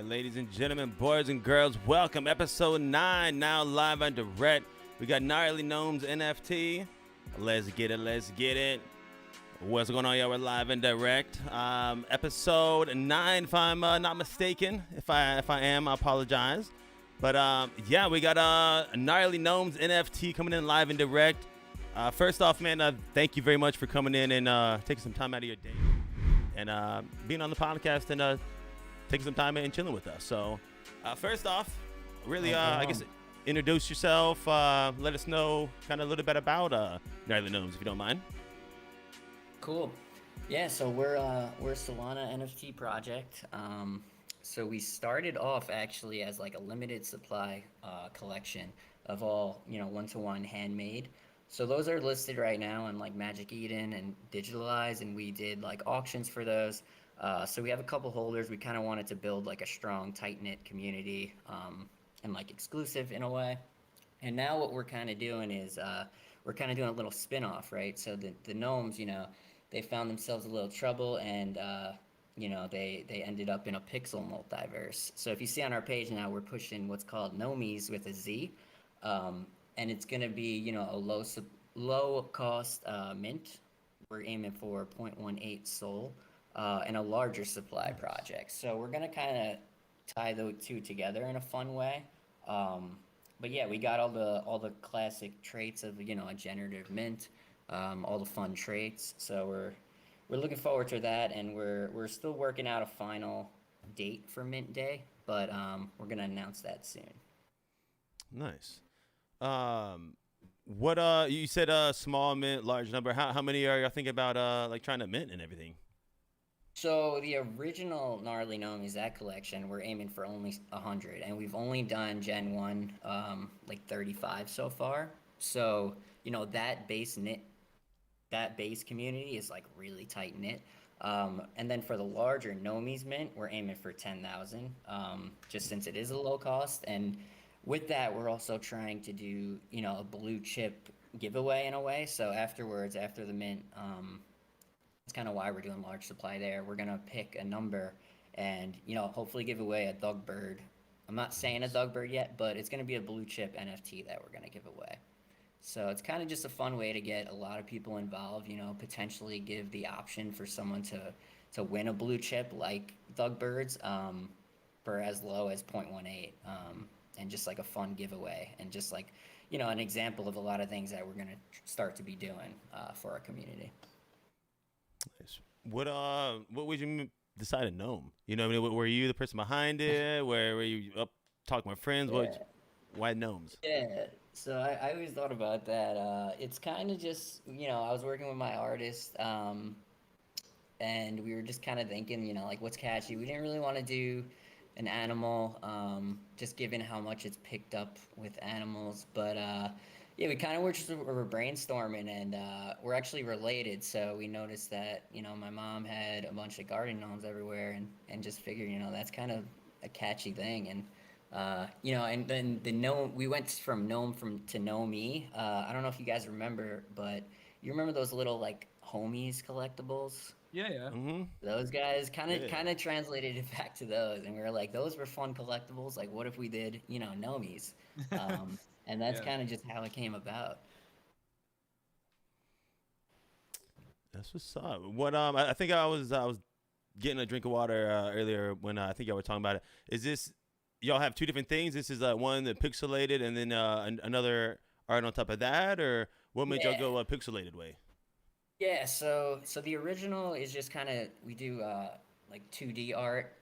ladies and gentlemen, boys and girls, welcome. Episode 9, now live and direct. We got Gnarly Gnomes NFT. Let's get it, let's get it. What's going on, y'all? We're live and direct. Episode 9, if I'm not mistaken. If I am, I apologize. But yeah, we got Gnarly Gnomes NFT coming in live and direct. First off, man, thank you very much for coming in and taking some time out of your day and being on the podcast and taking some time and chilling with us. So first off, really, I guess introduce yourself. Let us know kind of a little bit about Gnarly Gnomes, if you don't mind. Cool. Yeah, so we're a Solana NFT project. So we started off actually as like a limited supply collection of all, one-to-one handmade. So those are listed right now on like Magic Eden and Digitalize, and we did like auctions for those. So we have a couple holders. We kind of wanted to build like a strong, tight-knit community and like exclusive in a way. And now what we're kind of doing is we're kind of doing a little spin-off, right? So the gnomes, they found themselves a little trouble and they ended up in a pixel multiverse. So if you see on our page now, we're pushing what's called nomies with a Z. And it's going to be, a low cost mint. We're aiming for 0.18 SOL and a larger supply project. So we're going to kind of tie those two together in a fun way. But yeah, we got all the classic traits of, a generative mint, all the fun traits. So we're looking forward to that, and we're still working out a final date for mint day, but we're going to announce that soon. Nice. What you said small mint, large number. How many are you thinking about like trying to mint and everything? So the original Gnarly Nomies, that collection, we're aiming for only 100, and we've only done Gen 1 like 35 so far. So, that base community is like really tight knit. And then for the larger Nomies mint, we're aiming for 10,000, just since it is a low cost. And with that, we're also trying to do, a blue chip giveaway in a way. So afterwards, after the mint, that's kind of why we're doing large supply there. We're gonna pick a number and, hopefully give away a Doug Bird. I'm not saying a Doug Bird yet, but it's gonna be a blue chip NFT that we're gonna give away. So it's kind of just a fun way to get a lot of people involved, potentially give the option for someone to win a blue chip like Doug Birds for as low as 0.18, and just like a fun giveaway and just like, an example of a lot of things that we're going to start to be doing for our community. Nice. What would you decide to gnome? Were you the person behind it? Were you up talking with friends? Yeah. Why gnomes? Yeah, so I always thought about that. It's kind of just, I was working with my artist, and we were just kind of thinking, like, what's catchy? We didn't really want to do an animal, just given how much it's picked up with animals. But yeah, we kind of were brainstorming, and we're actually related. So we noticed that, my mom had a bunch of garden gnomes everywhere, and just figured, that's kind of a catchy thing. And and then the gnome, we went from gnome to Nomie. I don't know if you guys remember, but you remember those little like homies collectibles? Yeah. Mm-hmm. Those guys kind Yeah. of translated it back to those, and we were like, those were fun collectibles. Like, what if we did, Nomies? And that's Yeah. kind of just how it came about. That's what's up. What I think I was getting a drink of water earlier when I think y'all were talking about it. Is this y'all have two different things? This is one that pixelated and then another art on top of that, or what made y'all Yeah. go a pixelated way? Yeah, so the original is just kind of we do like 2D art.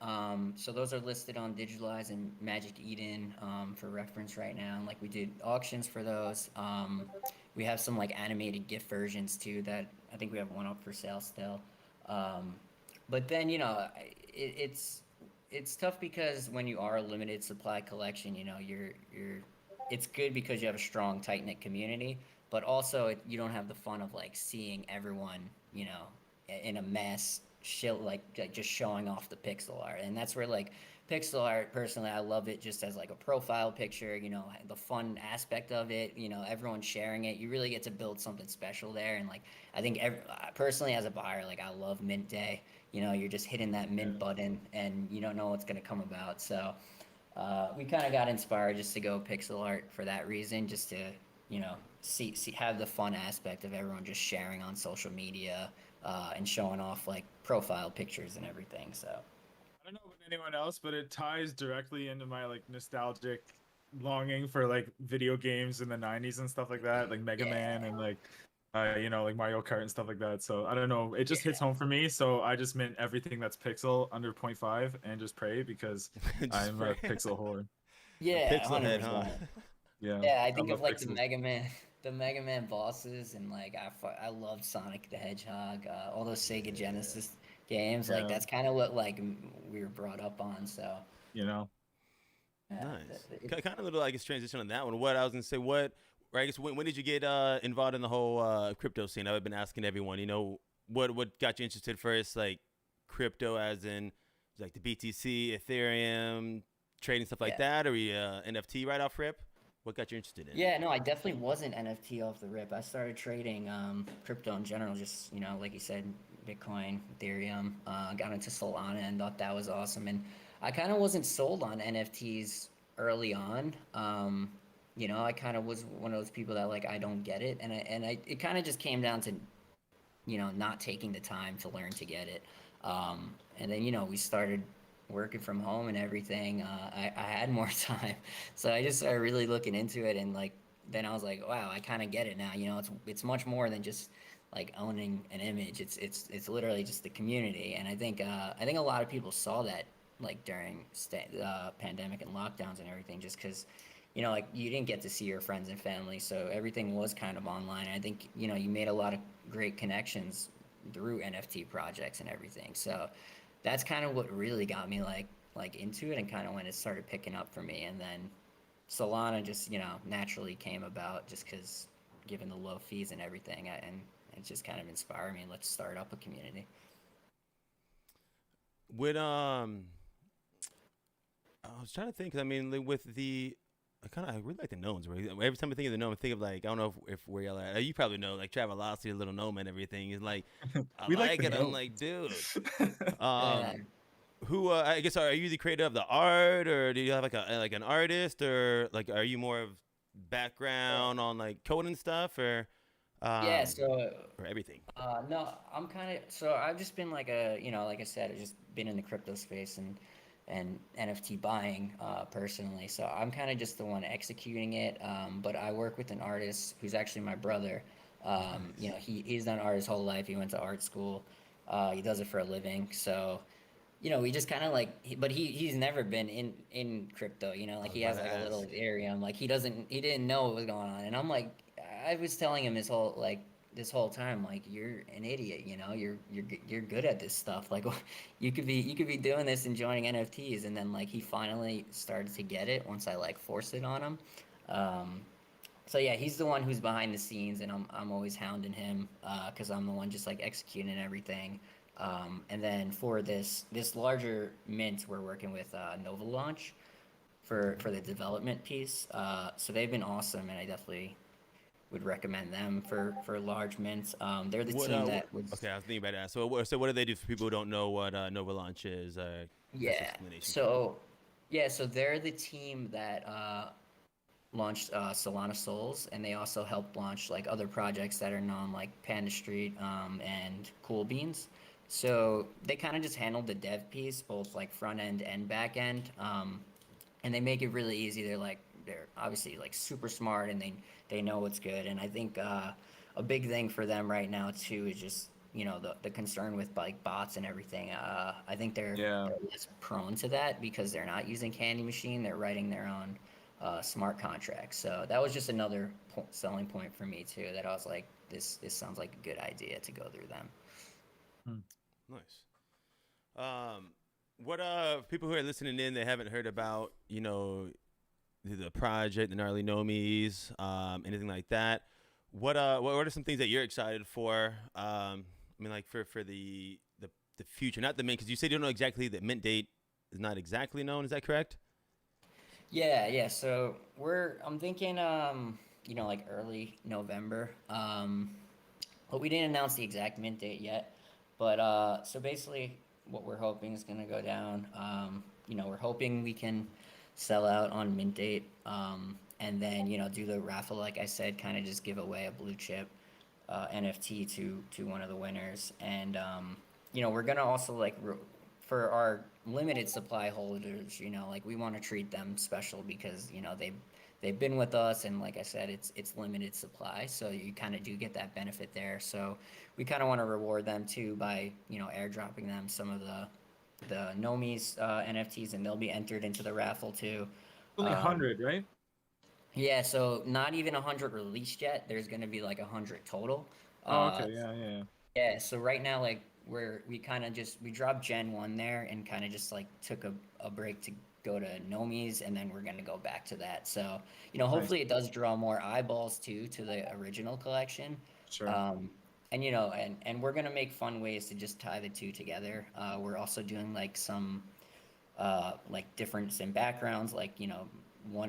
So those are listed on Digitalize and Magic Eden for reference right now. And like we did auctions for those. We have some like animated GIF versions too that I think we have one up for sale still. But then it's tough because when you are a limited supply collection, you're it's good because you have a strong tight knit community, but also you don't have the fun of like seeing everyone, in a mess, just showing off the pixel art, and that's where like pixel art, personally, I love it just as like a profile picture, the fun aspect of it, everyone sharing it. You really get to build something special there. And like, I think personally as a buyer, like I love mint day. You're just hitting that mint Yeah. button and you don't know what's going to come about. So, we kind of got inspired just to go pixel art for that reason, just to, see have the fun aspect of everyone just sharing on social media, and showing off like profile pictures and everything. So, I don't know about anyone else, but it ties directly into my like nostalgic longing for like video games in the 90s and stuff like that, like Mega Man yeah, and like like Mario Kart and stuff like that. So I don't know, it just hits yeah, home for me. So I just mint everything that's pixel under zero point 0.5 and just pray because Just I'm pray. a pixel whore. A yeah, pixel hundred head, huh? percent. Yeah, Yeah, I I think of love like the pixels. Mega Man, the Mega Man bosses, and like I love Sonic the Hedgehog, all those Sega Yeah. Genesis games. Like Yeah, that's kind of what like we were brought up on. So you know. yeah, Nice. Kind of little, I guess, transition on that one. What I was gonna say, or I guess, when did you get involved in the whole crypto scene? I've been asking everyone. What got you interested first, like crypto, as in like the BTC, Ethereum, trading stuff like yeah. that, or NFT right off rip? What got you interested in it? Yeah, no, I definitely wasn't NFT off the rip. I started trading crypto in general, just like you said, Bitcoin, Ethereum. Got into Solana and thought that was awesome. And I kind of wasn't sold on NFTs early on. I kind of was one of those people that like I don't get it, and it kind of just came down to not taking the time to learn to get it. And then, we started working from home and everything. I had more time. So I just started really looking into it. And like, then I was like, wow, I kind of get it now. It's much more than just like owning an image. It's literally just the community. And I think a lot of people saw that like during pandemic and lockdowns and everything, just because like you didn't get to see your friends and family, so everything was kind of online. And I think you made a lot of great connections through NFT projects and everything. So that's kind of what really got me like into it, and kind of when it started picking up for me. And then Solana just naturally came about just because given the low fees and everything, and it just kind of inspired me. Let's start up a community. With I was trying to think. 'Cause I mean, like, with the I really like the gnomes. Right? Every time I think of the gnome, I think of like, I don't know if where y'all at. You probably know, like Travelocity, the little gnome and everything. Is like, I We like like the it. I'm like, gnomes. dude. Yeah. Um, who I guess, are you the creator of the art, or do you have like an artist, or like, are you more of background on like coding stuff, Yeah, um so or everything? no, I'm kind of so I've just been like like I said, I've just been in the crypto space and NFT buying personally. So I'm kind of just the one executing it. But I work with an artist who's actually my brother. Nice. He's done art his whole life. He went to art school. He does it for a living. So we just kind of like, but he's never been in crypto. I Like was he about has to like a little ask. Ethereum. Like he didn't know what was going on, and I'm like, I was telling him this whole time, like you're an idiot. You're good at this stuff. Like you could be doing this and joining NFTs, and then like he finally started to get it once I like forced it on him. Um, so yeah, he's the one who's behind the scenes, and I'm always hounding him because I'm the one just like executing everything. And then for this larger mint, we're working with Nova Launch for the development piece. So they've been awesome, and I definitely would recommend them for large mints. They're the team that was Okay, I was thinking about that. So what do they do for people who don't know what Nova Launch is? Best yeah. explanation for them. So they're the team that launched Solana Souls, and they also helped launch like other projects that are known like Panda Street and Cool Beans. So they kind of just handled the dev piece, both like front end and back end, and they make it really easy. They're obviously like super smart, and they know what's good. And I think a big thing for them right now too is just the concern with like bots and everything. I think Yeah. they're less prone to that because they're not using Candy Machine. They're writing their own smart contracts. So that was just another selling point for me too. That I was like, this sounds like a good idea to go through them. Hmm. Nice. Um, what people who are listening in, they haven't heard about the project, the gnarly nomies, anything like that. What are some things that you're excited for? I mean, like for the future, not the mint, because you said you don't know exactly the mint date is not exactly known. Is that correct? Yeah. So I'm thinking, like early November. But we didn't announce the exact mint date yet. But so basically, what we're hoping is gonna go down. We're hoping we can sell out on mint date, and then do the raffle, like I said, kind of just give away a blue chip NFT to one of the winners, and we're gonna also for our limited supply holders, like we want to treat them special because they've been with us, and like I said, it's limited supply, so you kind of do get that benefit there. So we kind of want to reward them too by airdropping them some of the nomies NFTs, and they'll be entered into the raffle too. Only Um, 100, right? yeah, so not even 100 released yet. There's gonna be like 100 total. Oh, Uh, okay. Yeah. yeah, so right now, like we kind of just we dropped Gen 1 there and kind of just like took a break to go to Nomies, and then we're gonna go back to that. So, Nice. hopefully it does draw more eyeballs too to the original collection. Sure. Um, and and we're gonna make fun ways to just tie the two together. We're also doing like some like difference in backgrounds, like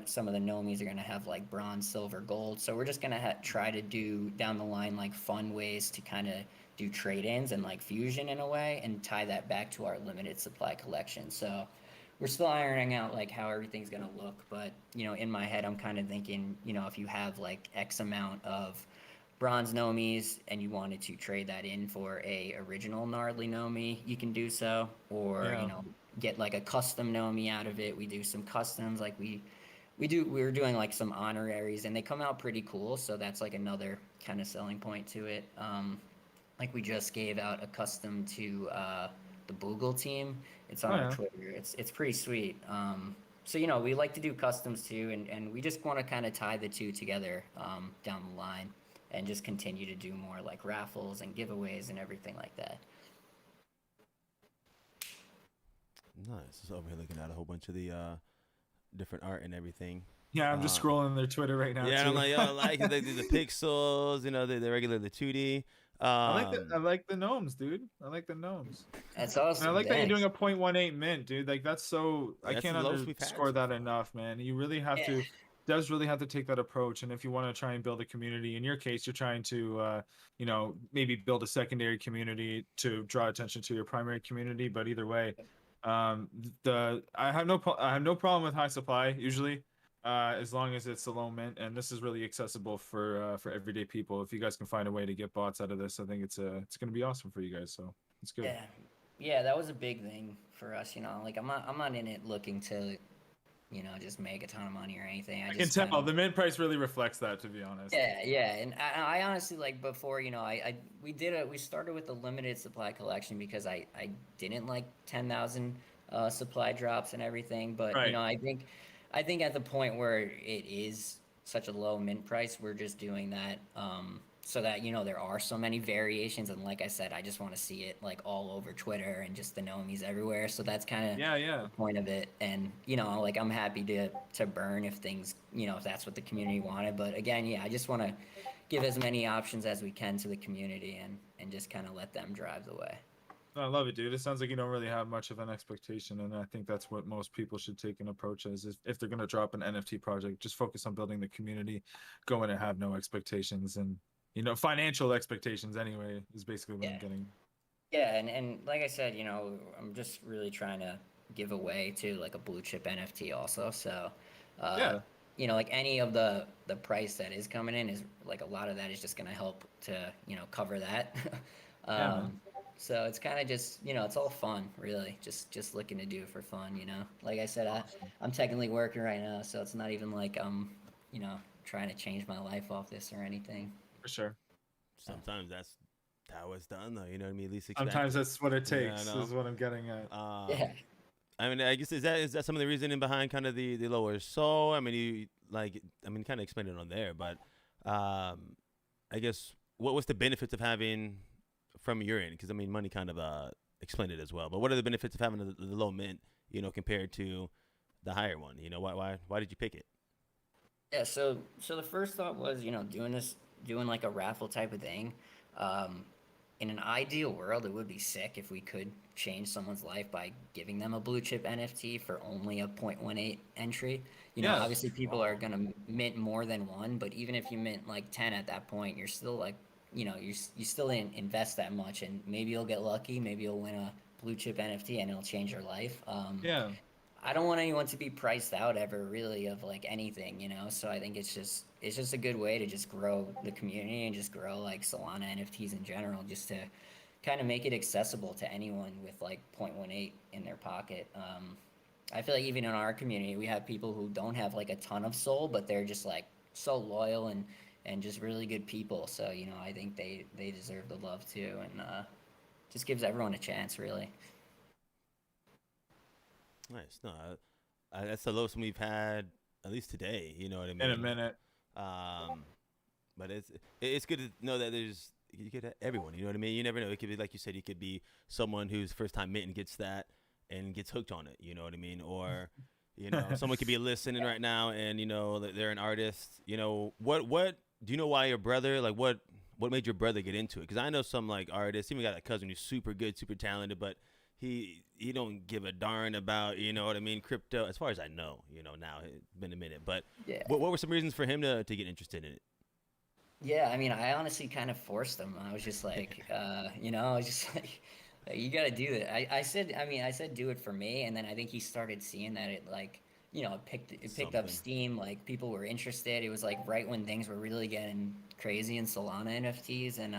some of the nomies are going to have like bronze, silver, gold, so we're just going to try to do down the line like fun ways to kind of do trade-ins and like fusion in a way and tie that back to our limited supply collection. So we're still ironing out like how everything's going to look, but in my head I'm kind of thinking, if you have like X amount of bronze nomies and you wanted to trade that in for a original gnarly nomi, you can do so, or Yeah. get like a custom nomi out of it. We do some customs, like we were doing like some honoraries, and they come out pretty cool, so that's like another kind of selling point to it. Like we just gave out a custom to the Boogle team. It's Oh on our yeah. Twitter. It's pretty sweet. So we like to do customs too, and we just want to kind of tie the two together down the line, and just continue to do more like raffles and giveaways and everything like that. Nice. So over here looking at a whole bunch of the different art and everything. Yeah, I'm just Uh, scrolling their Twitter right now yeah, I'm too. like, yo, I like it. They do the pixels, the regular, the 2D. I like the gnomes, dude. I like the gnomes. That's And I awesome. like that you're doing Thanks. a 0.18 mint, dude. Like that's so I That's can't the lowest we've had underscore so that far. enough, man. You really have Yeah. to does really have to take that approach. And if you want to try and build a community, in your case, you're trying to maybe build a secondary community to draw attention to your primary community. But either way, the I have no problem with high supply usually. As long as it's a low mint, and this is really accessible for everyday people. If you guys can find a way to get bots out of this, I think it's going to be awesome for you guys. So it's good. Yeah. Yeah, that was a big thing for us, like I'm not in it looking to, just make a ton of money or anything. I I can just kind tell of the mint price really reflects that, to be honest. yeah, and I honestly like before, we started with the limited supply collection because I didn't like 10,000 supply drops and everything, but Right. I think at the point where it is such a low mint price, we're just doing that so that there are so many variations, and like I said, I just want to see it like all over Twitter and just the nomies everywhere. So that's kind of Yeah, yeah. the point of it, and like I'm happy to burn if things if that's what the community wanted. But again, yeah, I just want to give as many options as we can to the community, and just kind of let them drive the way. No, I love it, dude. It sounds like you don't really have much of an expectation, and I think that's what most people should take an approach as is if they're going to drop an NFT project, just focus on building the community, go in and have no expectations, and financial expectations anyway is basically what I'm Yeah. getting. Yeah, and like I said, I'm just really trying to give away to like a blue chip NFT also. So, uh, Yeah, like any of the price that is coming in is like a lot of that is just gonna help to cover that. yeah, man. um, so it's kind of just it's all fun really, just looking to do it for fun. Like I said, Awesome. I'm technically working right now, so it's not even like I'm trying to change my life off this or anything. For sure. So, Sometimes that's how it's done, though. You know what I mean? Least Sometimes expected. that's what it Yeah, I takes, know. is what I'm getting at. yeah. I mean, I guess is that some of the reasoning behind kind of the lower soul? I mean, kind of explained it on there, but I guess what's the benefits of having from your end? Because I mean, money kind of explained it as well. But what are the benefits of having the low mint, compared to the higher one? Why did you pick it? Yeah, so the first thought was, doing like a raffle type of thing. Um, in an ideal world, it would be sick if we could change someone's life by giving them a blue chip NFT for only a 0.18 entry. You know, Yeah. obviously people are Strong. gonna mint more than one, but even if you mint like 10 at that point, you're still like, you know, you still didn't invest that much, and maybe you'll get lucky, maybe you'll win a blue chip NFT and it'll change your life. Yeah. I don't want anyone to be priced out ever really of like anything, you know. So I think it's just a good way to just grow the community and just grow like Solana NFTs in general, just to kind of make it accessible to anyone with like 0.18 in their pocket. I feel like even in our community, we have people who don't have like a ton of soul, but they're just like so loyal and just really good people. So you know, I think they deserve the love too, and just gives everyone a chance, really. Nice. No, that's the lowest we've had at least today. You know what I In a mean? minute. Um, but it's good to know that there's you get everyone. You know what I mean? You never know. It could be like you said. You could be someone who's first time mint and gets that and gets hooked on it. You know what I mean? Or someone could be listening right now and they're an artist. What do you know why your brother what made your brother get into it? Because I know some like artists. Even got a cousin who's super good, super talented, but he don't give a darn about what I mean, crypto. As far as I know, now it's been a minute. But Yeah. what were some reasons for him to get interested in it? Yeah, I mean, I honestly kind of forced them. I was just like, I was just like, you got to do it. I said do it for me, and then I think he started seeing that it like, it picked up Something. steam. Like people were interested. It was like right when things were really getting crazy in Solana NFTs, and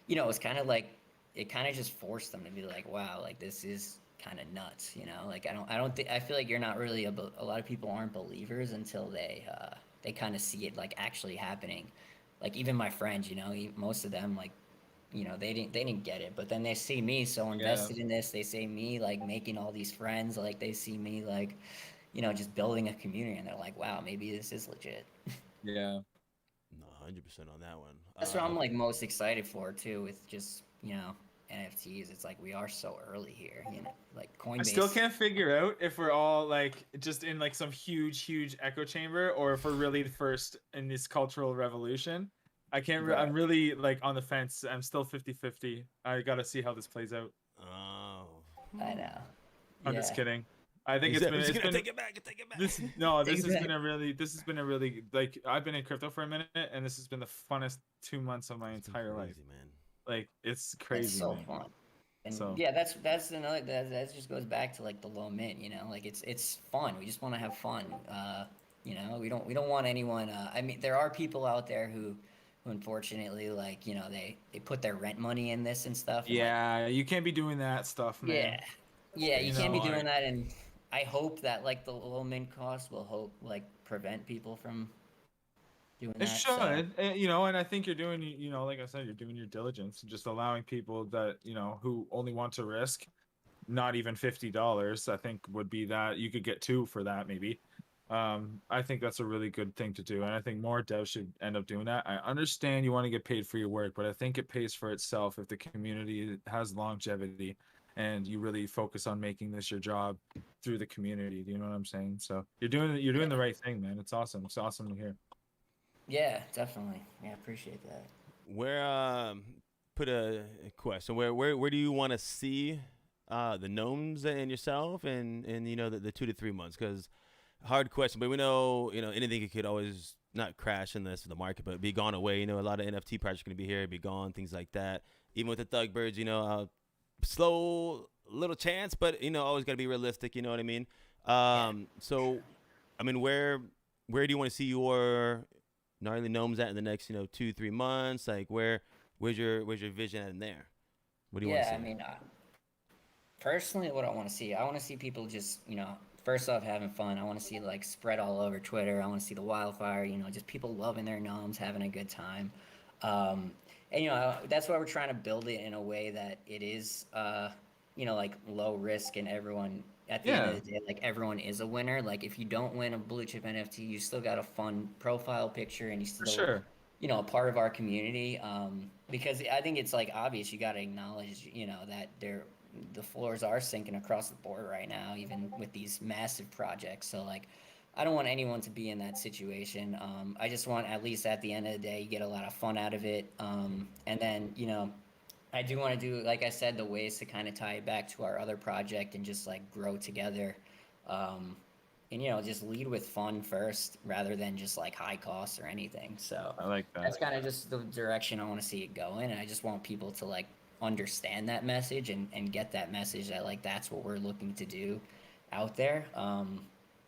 it was kind of like it kind of just forced them to be like, wow, like this is kind of nuts. Like I don't think I feel like you're not really a lot of people aren't believers until they kind of see it like actually happening. Like even my friends, most of them like, they didn't get it, but then they see me so Yeah. invested in this. They see me like making all these friends. Like they see me like, just building a community, and they're like, wow, maybe this is legit. Yeah. No, 100% on that one. That's what I'm like most excited for too, with just NFTs. It's like we are so early here, like I still Coinbase. can't figure out if we're all like just in like some huge echo chamber or if we're really the first in this cultural revolution. Right. I'm really like on the fence. I'm still 50-50. I got to see how this plays out. Oh. I know. I'm just Yeah. kidding. I think He it's said, been he's it's gonna been take it back, take it back. this no, Take this it has back. been a really like I've been in crypto for a minute and this has been the funnest 2 months of my It's been entire life. crazy, man. Like it's It's crazy, so man. fun. And So yeah, that's another that just goes back to like the low mint, like it's fun. We just want to have fun. We don't want anyone. I mean, there are people out there who unfortunately like they put their rent money in this and stuff, and like yeah, you can't be doing that stuff, yeah, man. yeah, you You can't be know, doing that. And I hope that like the low mint cost will hope like prevent people from doing it that. So should, and I think you're doing, like I said, you're doing your diligence, just allowing people that, who only want to risk not even $50, I think would be that you could get two for that maybe. I think that's a really good thing to do, and I think more devs should end up doing that. I understand you want to get paid for your work, but I think it pays for itself if the community has longevity and you really focus on making this your job through the community. Do you know what I'm saying? So you're doing yeah, the right thing, man. It's awesome. It's awesome to hear. yeah, definitely. Yeah, appreciate that. Where put a question. Where do you want to see the gnomes and yourself and the 2 to 3 months? Because hard question, but we know anything could always not crash in this the market, but be gone away. A lot of NFT projects are going to be here, be gone, things like that. Even with the Thug Birds, slow little chance, but always got to be realistic. You know what I mean? Yeah. So I mean, where do you want to see your gnarly gnomes at in the next 2 3 months? Like where's your vision at in there? What do you want to Yeah, I see? mean, personally, what I want to see people just, first off, having fun. I want to see like spread all over Twitter. I want to see the wildfire, just people loving their gnomes, having a good time. Um, and, that's why we're trying to build it in a way that it is, like low risk, and everyone, at the end of Yeah, the day, like everyone is a winner. Like if you don't win a blue chip NFT, you still got a fun profile picture, and you for still, sure. a part of our community. Because I think it's like obvious you got to acknowledge, that the floors are sinking across the board right now, even with these massive projects. So like, I don't want anyone to be in that situation. I just want at least at the end of the day, you get a lot of fun out of it. And then I do want to do, like I said, the ways to kind of tie it back to our other project and just like grow together. Um, and just lead with fun first rather than just like high costs or anything. So I like that. that's kind of just the direction I want to see it going. And I just want people to like understand that message and get that message that like that's what we're looking to do out there.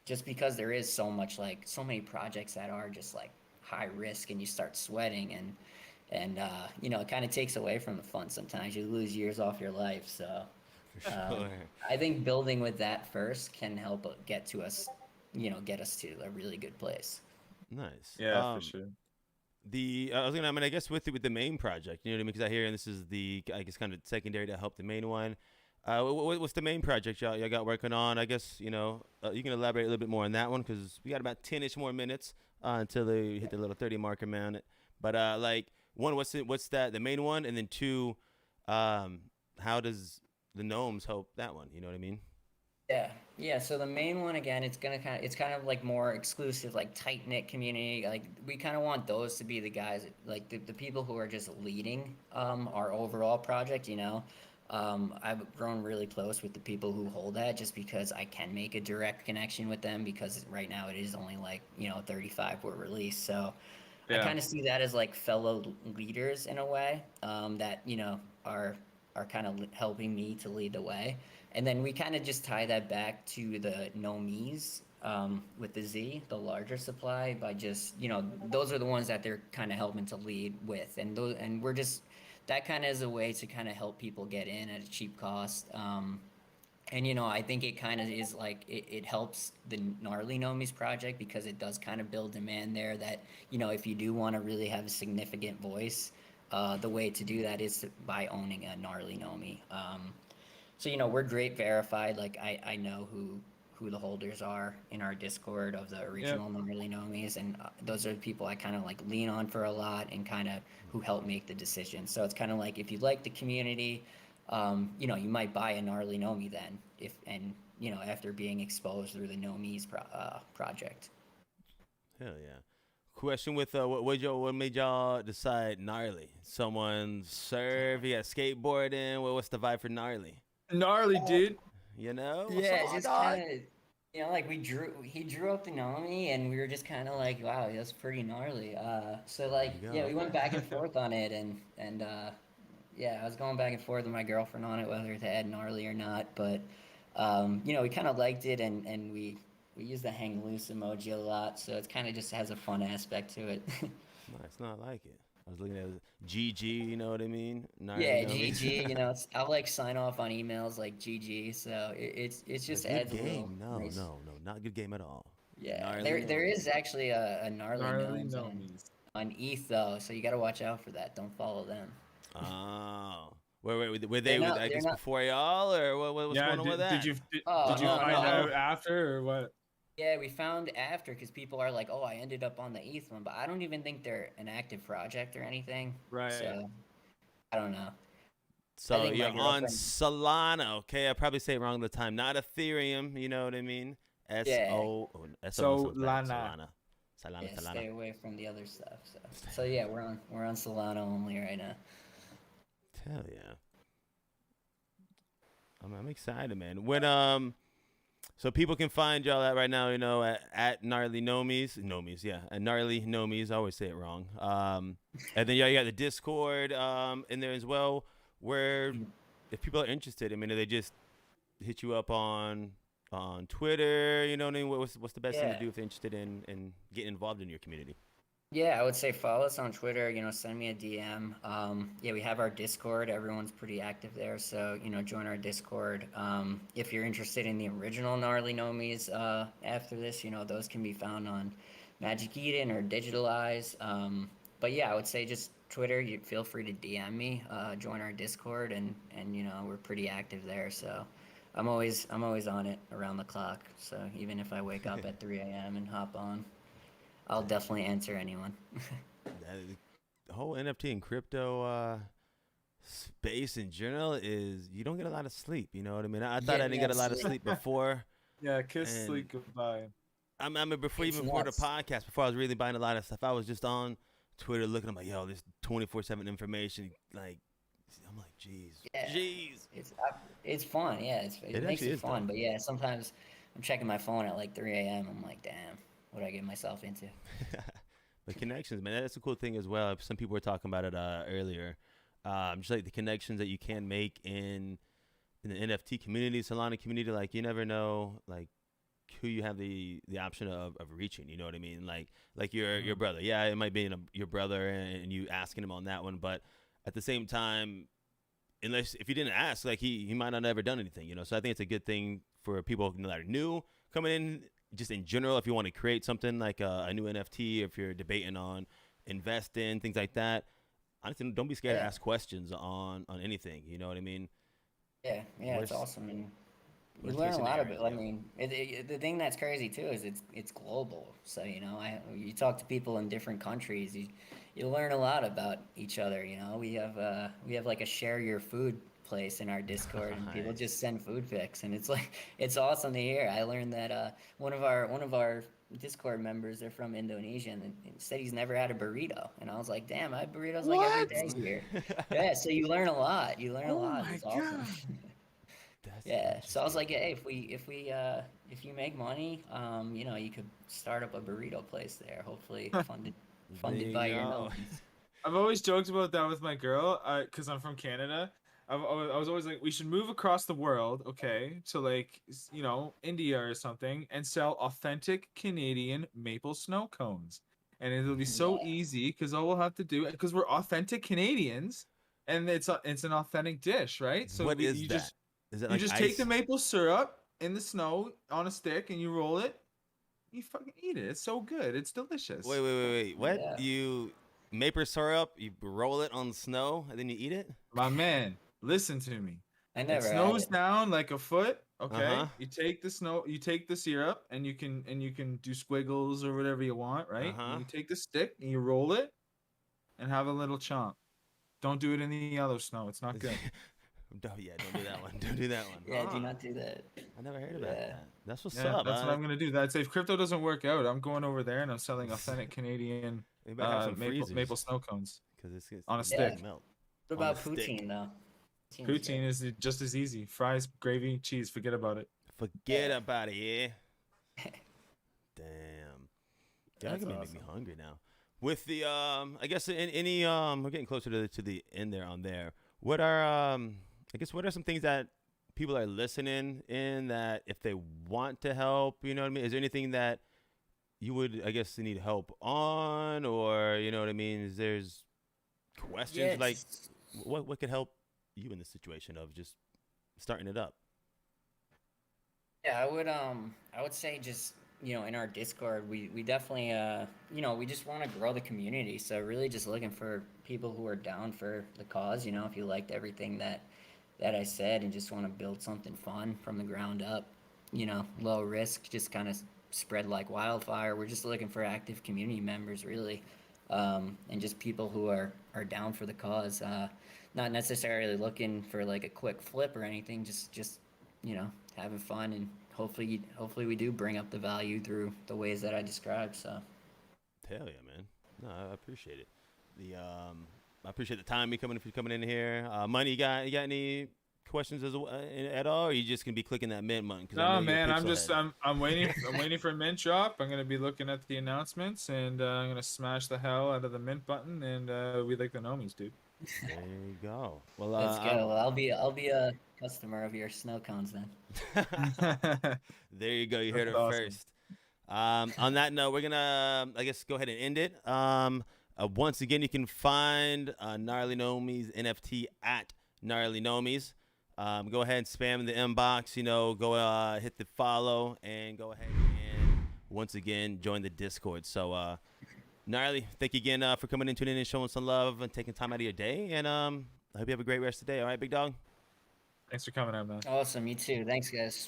Just because there is so much like so many projects that are just like high risk and you start sweating and it kind of takes away from the fun sometimes. You lose years off your life. So For sure. I think building with that first can help get to us, get us to a really good place. Nice. Yeah, for sure. I was gonna. I mean, I guess with the main project, you know what I mean? Because I hear this is the, I guess, kind of secondary to help the main one. What's the main project y'all got working on? I guess you can elaborate a little bit more on that one because we got about 10ish more minutes until they hit the little 30 marker, man. But like one, what's that the main one, and then two, how does the gnomes help that one? You know what I mean? Yeah. So the main one again, it's kind of like more exclusive, like tight knit community. Like we kind of want those to be the guys, like the people who are just leading our overall project. I've grown really close with the people who hold that, just because I can make a direct connection with them. Because right now it is only like 35 were released, so I Yeah. kind of see that as like fellow leaders in a way, that are kind of helping me to lead the way. And then we kind of just tie that back to the nomies, with the Z, the larger supply, by just those are the ones that they're kind of helping to lead with, and we're just that kind of is a way to kind of help people get in at a cheap cost. And I think it kind of is like it helps the gnarly nomies project because it does kind of build demand there that if you do want to really have a significant voice, the way to do that is by owning a gnarly nomi. So we're great verified. Like I know who the holders are in our Discord of the Yep. original gnarly nomis, and those are the people I kind of like lean on for a lot and kind of who help make the decision. So it's kind of like if you like the community, you might buy a gnarly nomi then after being exposed through the nomies project. Hell yeah. Question with what made y'all decide gnarly? Someone surf, you got skateboarding. What's the vibe for gnarly? Gnarly, dude. What's Yeah, up, it's my just dog? kind of, like he drew up the Nomi, and we were just kind of like, wow, that's pretty gnarly. So There like, you yeah, go. we went back and forth on it, and yeah, I was going back and forth with my girlfriend on it whether to add gnarly or not, but we kind of liked it, and we use the hang loose emoji a lot, so it kind of just has a fun aspect to it. Nice. No, I like it. I was looking at GG. You know what I mean? Gnarly Yeah, nomies. GG. I'll like sign off on emails like GG, so it A just good adds a little game? No, nice. no, no, not a good game at all. Yeah, Gnarly there is nomies. actually a gnarly Gnarly gnomes nomies. on ETH though, so you got to watch out for that. Don't follow them. Oh, were They're they? not. I They're guess not. before y'all, or what's Yeah. going on with Did that? you Oh did you no find no. out after or what? Yeah, we found after because people are like, oh, I ended up on the ETH one, but I don't even think they're an active project or anything. Right. So I don't know. I So think my you're on girlfriend. Solana, okay? I probably say it wrong the time. Not Ethereum, you know what I mean? S Yeah, O S O So sounds bad. Lana. Solana, Solana, yeah. Solana. Stay away from the other stuff. So yeah, we're on Solana only right now. Hell yeah, I'm excited, man. So people can find y'all at right now, at gnarly nomies, yeah, at gnarly nomies. I always say it wrong. And then y'all got the Discord in there as well, where if people are interested, I mean, do they just hit you up on Twitter? You know what I mean? What's the best thing to Yeah. do if they're interested in getting involved in your community? Yeah, I would say follow us on Twitter, send me a DM. Yeah, we have our Discord. Everyone's pretty active there. So, join our Discord. If you're interested in the original Gnarly Nomies after this, those can be found on Magic Eden or Digitalize. But yeah, I would say just Twitter, you feel free to DM me, join our Discord, and we're pretty active there. So I'm always on it around the clock. So even if I wake up at 3 a.m. and hop on, I'll definitely answer anyone. The whole NFT and crypto space in general is you don't get a lot of sleep. You know what I mean? I thought I Yeah, didn't get a nuts. lot of sleep before, Yeah. Kiss and sleep goodbye. I mean, It's before the nuts. podcast, before I was really buying a lot of stuff, I was just on Twitter looking. I'm like, yo, this 24/7 information, like I'm like, jeez, Yeah, jeez. it's fun. Yeah, it It makes actually it is fun. though. But yeah, sometimes I'm checking my phone at like 3 a.m. I'm like, damn, what did I get myself into? But connections, man, that's a cool thing as well. Some people were talking about it earlier. Just like the connections that you can make in the NFT community, Solana community. Like you never know, like who you have the option of reaching. You know what I mean? Like your Mhm. brother. Yeah, it might be your brother and you asking him on that one, but at the same time, unless if you didn't ask, like he might not have ever done anything. You know, so I think it's a good thing for people that are new coming in. Just in general, if you want to create something like a new NFT, if you're debating on investing, things like that, honestly, don't be scared to Yeah, ask questions on anything. You know what I mean? yeah, it's Worst awesome, and you worst learn case a lot of it. scenario, I yeah. mean, the thing that's crazy too is it's global. So you talk to people in different countries, you learn a lot about each other. We have like a share your food place in our Discord, and people just Nice. send food pics, and it's like it's awesome to hear. I learned that one of our Discord members, they're from Indonesia, and said he's never had a burrito, and I was like, damn, I have burritos like every What? day here. Yeah, so you learn a lot. You learn a Oh lot. my It's awesome. god. That's Yeah, so I was interesting. like, hey, if you make money, you could start up a burrito place there. Hopefully There funded by you your go. nomies. I've always joked about that with my girl, cause I'm from Canada. I was always like, we should move across the world, okay, to like, India or something, and sell authentic Canadian maple snow cones. And it'll be so Yeah, easy, cause all we'll have to do, cause we're authentic Canadians, and it's an authentic dish, right? So What we is that? Is it you like just take the ice? maple syrup in the snow on a stick, and you roll it. You fucking eat it. It's so good. It's Wait, delicious. wait, wait, wait. What? yeah. You maple syrup, you roll it on snow, and then you eat it? My man, listen to me. I It never had snows it. down like a foot, Uh-huh. okay? You take the syrup and you can do squiggles or whatever you want, right? And Uh-huh. you take the stick and you roll it and have a little chomp. Don't do it in the yellow snow. It's not good. Yeah, don't do that one. Don't do that one. Yeah, do Huh. not do that. I never heard about Yeah, that. That's what's Yeah, up. that's what I'm gonna do. That's if crypto doesn't work out, I'm going over there and I'm selling authentic Canadian We better have some maple freezers snow cones because on a it's about yeah. to stick. melt What on a about stick. poutine though? Poutine's good. Poutine is just as easy. Fries, gravy, cheese. Forget about it. Forget Yeah, about it, yeah. Damn. Y'all that's gonna make me awesome. hungry now. With the I guess in any we're getting closer to the end there on there. What are I guess what are some things that people are listening in that if they want to help, you know what I mean? Is there anything that you would I guess need help on or you know what I mean? Is there's Yeah, questions like just what could help you in the situation of just starting it up? Yeah, I would say just in our Discord we definitely we just want to grow the community. So really just looking for people who are down for the cause. If you liked everything that I said and just want to build something fun from the ground up, low risk, just kind of spread like wildfire. We're just looking for active community members really, and just people who are down for the cause. Not necessarily looking for like a quick flip or anything. Just having fun, and hopefully we do bring up the value through the ways that I described. So Hell yeah, man. No, I appreciate it. The I appreciate the time you coming if you're coming in here. Money, you got any questions at all? Or you just gonna be clicking that mint button because I know No, you're a man, pixel head. I'm waiting for mint drop. I'm gonna be looking at the announcements and I'm gonna smash the hell out of the mint button and we like the nomies, dude. There you go. Well, let's go. Well, I'll be a customer of your snow cones then. there you go. You heard That's it awesome. first. On that note, we're gonna, I guess, go ahead and end it. Once again, you can find Gnarly Nomies NFT at Gnarly Nomies. Go ahead and spam the inbox. Go hit the follow and go ahead and once again join the Discord. So, Gnarly, thank you again for coming in, tuning in, and showing some love and taking time out of your day. And I hope you have a great rest of the day. All right, big dog. Thanks for coming out, man. Awesome, you too. Thanks, guys.